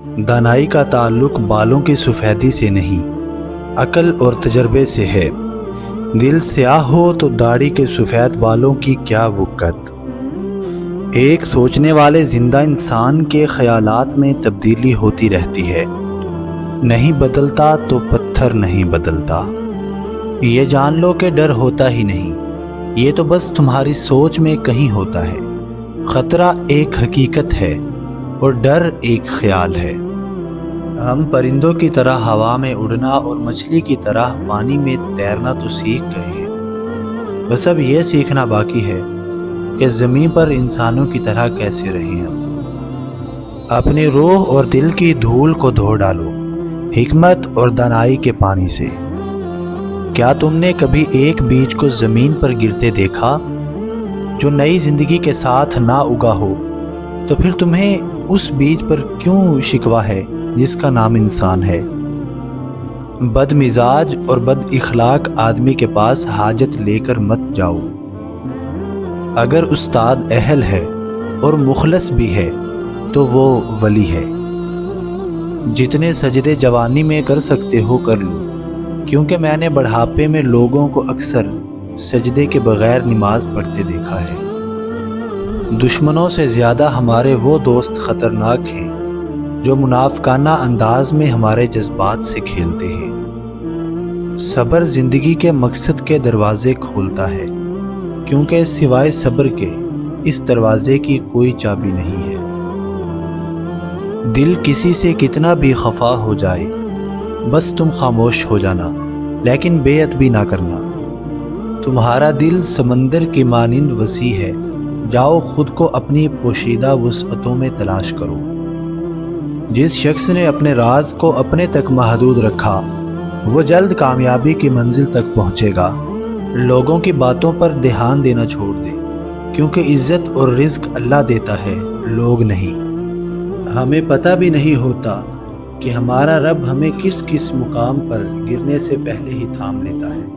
دانائی کا تعلق بالوں کی سفیدی سے نہیں، عقل اور تجربے سے ہے۔ دل سیاہ ہو تو داڑھی کے سفید بالوں کی کیا وقت۔ ایک سوچنے والے زندہ انسان کے خیالات میں تبدیلی ہوتی رہتی ہے، نہیں بدلتا تو پتھر نہیں بدلتا۔ یہ جان لو کہ ڈر ہوتا ہی نہیں، یہ تو بس تمہاری سوچ میں کہیں ہوتا ہے۔ خطرہ ایک حقیقت ہے اور ڈر ایک خیال ہے۔ ہم پرندوں کی طرح ہوا میں اڑنا اور مچھلی کی طرح پانی میں تیرنا تو سیکھ گئے ہیں، بس اب یہ سیکھنا باقی ہے کہ زمین پر انسانوں کی طرح کیسے رہیں ہم۔ اپنی روح اور دل کی دھول کو دھو ڈالو حکمت اور دانائی کے پانی سے۔ کیا تم نے کبھی ایک بیج کو زمین پر گرتے دیکھا جو نئی زندگی کے ساتھ نہ اگا ہو؟ تو پھر تمہیں اس بیج پر کیوں شکوہ ہے جس کا نام انسان ہے؟ بد مزاج اور بد اخلاق آدمی کے پاس حاجت لے کر مت جاؤ۔ اگر استاد اہل ہے اور مخلص بھی ہے تو وہ ولی ہے۔ جتنے سجدے جوانی میں کر سکتے ہو کر لو، کیونکہ میں نے بڑھاپے میں لوگوں کو اکثر سجدے کے بغیر نماز پڑھتے دیکھا ہے۔ دشمنوں سے زیادہ ہمارے وہ دوست خطرناک ہیں جو منافقانہ انداز میں ہمارے جذبات سے کھیلتے ہیں۔ صبر زندگی کے مقصد کے دروازے کھولتا ہے، کیونکہ سوائے صبر کے اس دروازے کی کوئی چابی نہیں ہے۔ دل کسی سے کتنا بھی خفا ہو جائے، بس تم خاموش ہو جانا، لیکن بے ادبی نہ کرنا۔ تمہارا دل سمندر کی مانند وسیع ہے، جاؤ خود کو اپنی پوشیدہ وسعتوں میں تلاش کرو۔ جس شخص نے اپنے راز کو اپنے تک محدود رکھا، وہ جلد کامیابی کی منزل تک پہنچے گا۔ لوگوں کی باتوں پر دھیان دینا چھوڑ دے، کیونکہ عزت اور رزق اللہ دیتا ہے، لوگ نہیں۔ ہمیں پتہ بھی نہیں ہوتا کہ ہمارا رب ہمیں کس کس مقام پر گرنے سے پہلے ہی تھام لیتا ہے۔